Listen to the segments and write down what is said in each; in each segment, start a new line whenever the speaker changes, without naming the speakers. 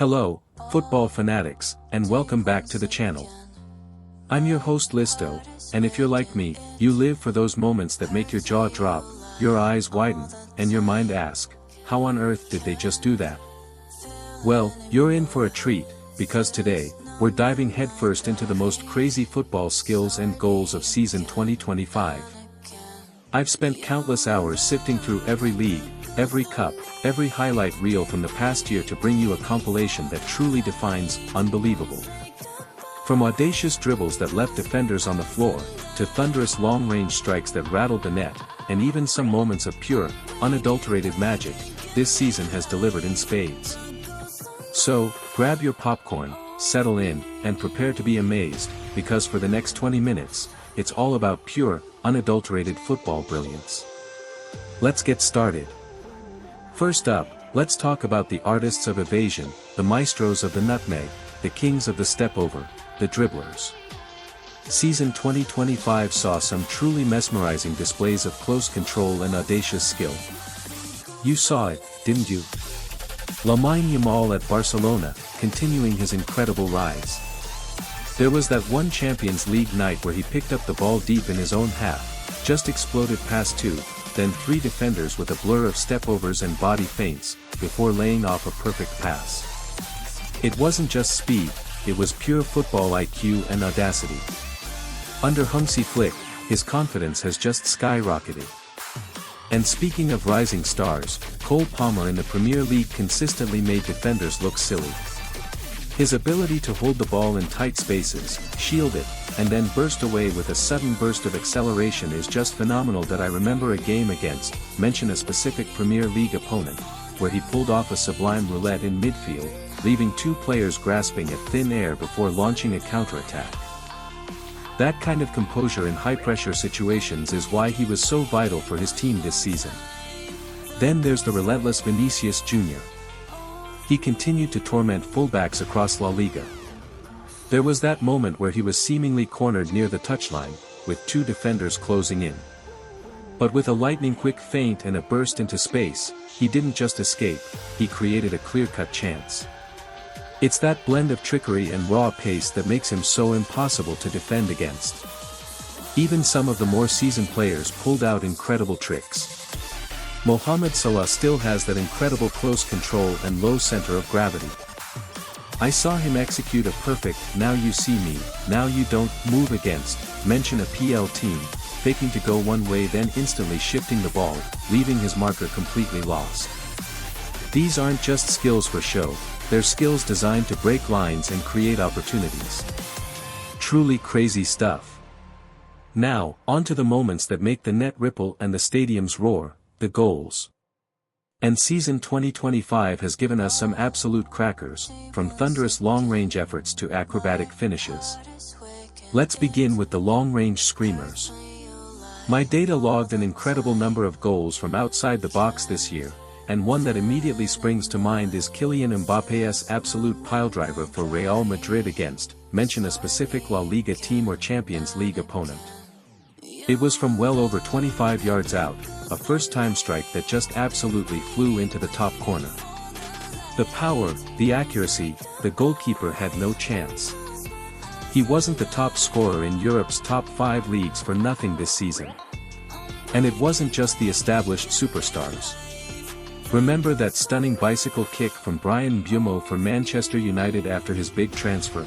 Hello, football fanatics, and welcome back to the channel. I'm your host Listo, and if you're like me, you live for those moments that make your jaw drop, your eyes widen, and your mind ask, how on earth did they just do that? Well, you're in for a treat, because today, we're diving headfirst into the most crazy football skills and goals of season 2025. I've spent countless hours sifting through every league, every cup, every highlight reel from the past year to bring you a compilation that truly defines unbelievable. From audacious dribbles that left defenders on the floor, to thunderous long-range strikes that rattled the net, and even some moments of pure, unadulterated magic, this season has delivered in spades. So, grab your popcorn, settle in, and prepare to be amazed, because for the next 20 minutes, it's all about pure, unadulterated football brilliance. Let's get started. First up, let's talk about the artists of evasion, the maestros of the nutmeg, the kings of the step-over, the dribblers. Season 2025 saw some truly mesmerizing displays of close control and audacious skill. You saw it, didn't you? Lamine Yamal at Barcelona, continuing his incredible rise. There was that one Champions League night where he picked up the ball deep in his own half, just exploded past two, then three defenders with a blur of step-overs and body feints, before laying off a perfect pass. It wasn't just speed, it was pure football IQ and audacity. Under Hansi Flick, his confidence has just skyrocketed. And speaking of rising stars, Cole Palmer in the Premier League consistently made defenders look silly. His ability to hold the ball in tight spaces, shield it, and then burst away with a sudden burst of acceleration is just phenomenal. That I remember a game against, mention a specific Premier League opponent, where he pulled off a sublime roulette in midfield, leaving two players grasping at thin air before launching a counterattack. That kind of composure in high-pressure situations is why he was so vital for his team this season. Then there's the relentless Vinicius Jr. He continued to torment fullbacks across La Liga. There was that moment where he was seemingly cornered near the touchline, with two defenders closing in. But with a lightning-quick feint and a burst into space, he didn't just escape, he created a clear-cut chance. It's that blend of trickery and raw pace that makes him so impossible to defend against. Even some of the more seasoned players pulled out incredible tricks. Mohamed Salah still has that incredible close control and low center of gravity. I saw him execute a perfect "now you see me, now you don't" move against, mention a PL team, faking to go one way then instantly shifting the ball, leaving his marker completely lost. These aren't just skills for show, they're skills designed to break lines and create opportunities. Truly crazy stuff. Now, on to the moments that make the net ripple and the stadiums roar, the goals. And season 2025 has given us some absolute crackers, from thunderous long-range efforts to acrobatic finishes. Let's begin with the long-range screamers. My data logged an incredible number of goals from outside the box this year, and one that immediately springs to mind is Kylian Mbappe's absolute piledriver for Real Madrid against, mention a specific La Liga team or Champions League opponent. It was from well over 25 yards out, a first-time strike that just absolutely flew into the top corner. The power, the accuracy, the goalkeeper had no chance. He wasn't the top scorer in Europe's top 5 leagues for nothing this season. And it wasn't just the established superstars. Remember that stunning bicycle kick from Bryan Mbeumo for Manchester United after his big transfer?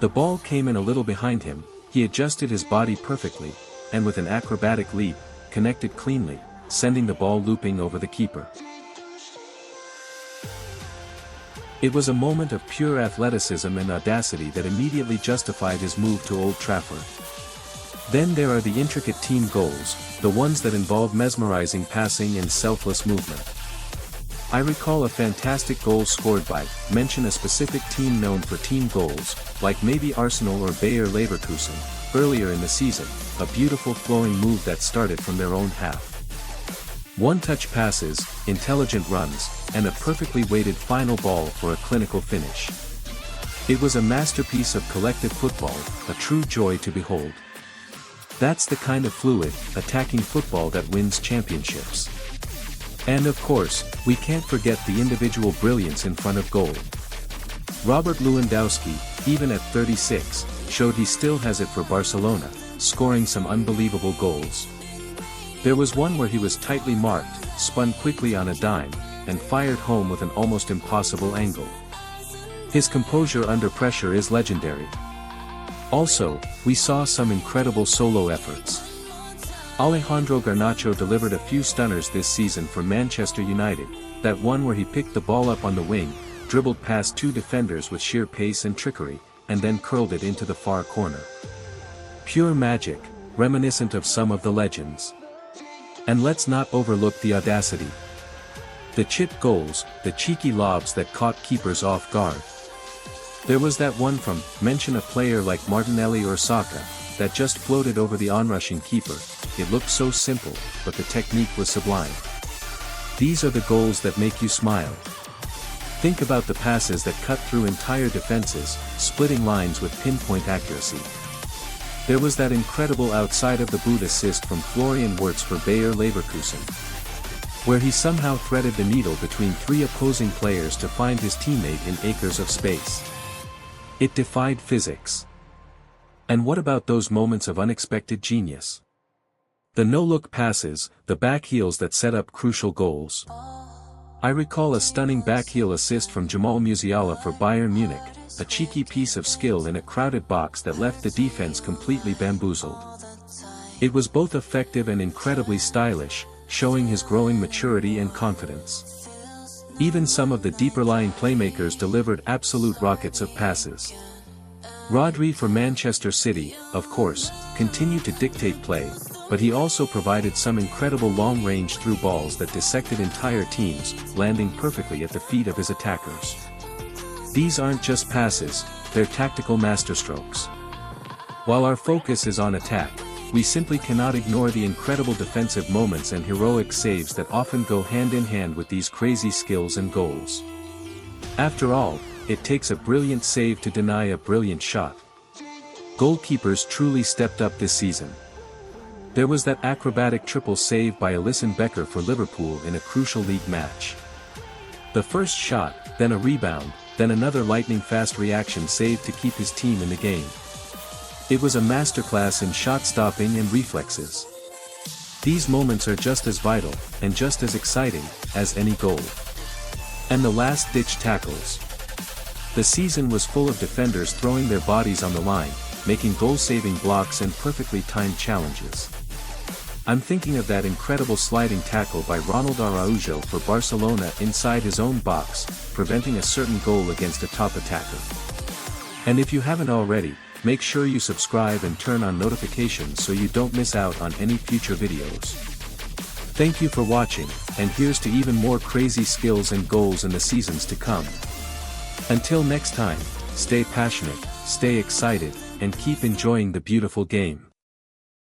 The ball came in a little behind him, he adjusted his body perfectly, and with an acrobatic leap, connected cleanly, sending the ball looping over the keeper. It was a moment of pure athleticism and audacity that immediately justified his move to Old Trafford. Then there are the intricate team goals, the ones that involve mesmerizing passing and selfless movement. I recall a fantastic goal scored by, mention a specific team known for team goals, like maybe Arsenal or Bayer Leverkusen, earlier in the season, a beautiful flowing move that started from their own half. One-touch passes, intelligent runs, and a perfectly weighted final ball for a clinical finish. It was a masterpiece of collective football, a true joy to behold. That's the kind of fluid, attacking football that wins championships. And of course, we can't forget the individual brilliance in front of goal. Robert Lewandowski, even at 36, showed he still has it for Barcelona, scoring some unbelievable goals. There was one where he was tightly marked, spun quickly on a dime, and fired home with an almost impossible angle. His composure under pressure is legendary. Also, we saw some incredible solo efforts. Alejandro Garnacho delivered a few stunners this season for Manchester United, that one where he picked the ball up on the wing, dribbled past two defenders with sheer pace and trickery, and then curled it into the far corner. Pure magic, reminiscent of some of the legends. And let's not overlook the audacity. The chip goals, the cheeky lobs that caught keepers off guard. There was that one from, mention a player like Martinelli or Saka, that just floated over the onrushing keeper. It looked so simple, but the technique was sublime. These are the goals that make you smile. Think about the passes that cut through entire defenses, splitting lines with pinpoint accuracy. There was that incredible outside of the boot assist from Florian Wirtz for Bayer Leverkusen, where he somehow threaded the needle between three opposing players to find his teammate in acres of space. It defied physics. And what about those moments of unexpected genius? The no-look passes, the backheels that set up crucial goals. I recall a stunning backheel assist from Jamal Musiala for Bayern Munich, a cheeky piece of skill in a crowded box that left the defense completely bamboozled. It was both effective and incredibly stylish, showing his growing maturity and confidence. Even some of the deeper-lying playmakers delivered absolute rockets of passes. Rodri for Manchester City, of course, continued to dictate play, but he also provided some incredible long-range through balls that dissected entire teams, landing perfectly at the feet of his attackers. These aren't just passes, they're tactical masterstrokes. While our focus is on attack, we simply cannot ignore the incredible defensive moments and heroic saves that often go hand in hand with these crazy skills and goals. After all, it takes a brilliant save to deny a brilliant shot. Goalkeepers truly stepped up this season. There was that acrobatic triple save by Alisson Becker for Liverpool in a crucial league match. The first shot, then a rebound, then another lightning-fast reaction save to keep his team in the game. It was a masterclass in shot-stopping and reflexes. These moments are just as vital, and just as exciting, as any goal. And the last-ditch tackles. The season was full of defenders throwing their bodies on the line, making goal-saving blocks and perfectly timed challenges. I'm thinking of that incredible sliding tackle by Ronald Araujo for Barcelona inside his own box, preventing a certain goal against a top attacker. And if you haven't already, make sure you subscribe and turn on notifications so you don't miss out on any future videos. Thank you for watching, and here's to even more crazy skills and goals in the seasons to come. Until next time, stay passionate, stay excited, and keep enjoying the beautiful game.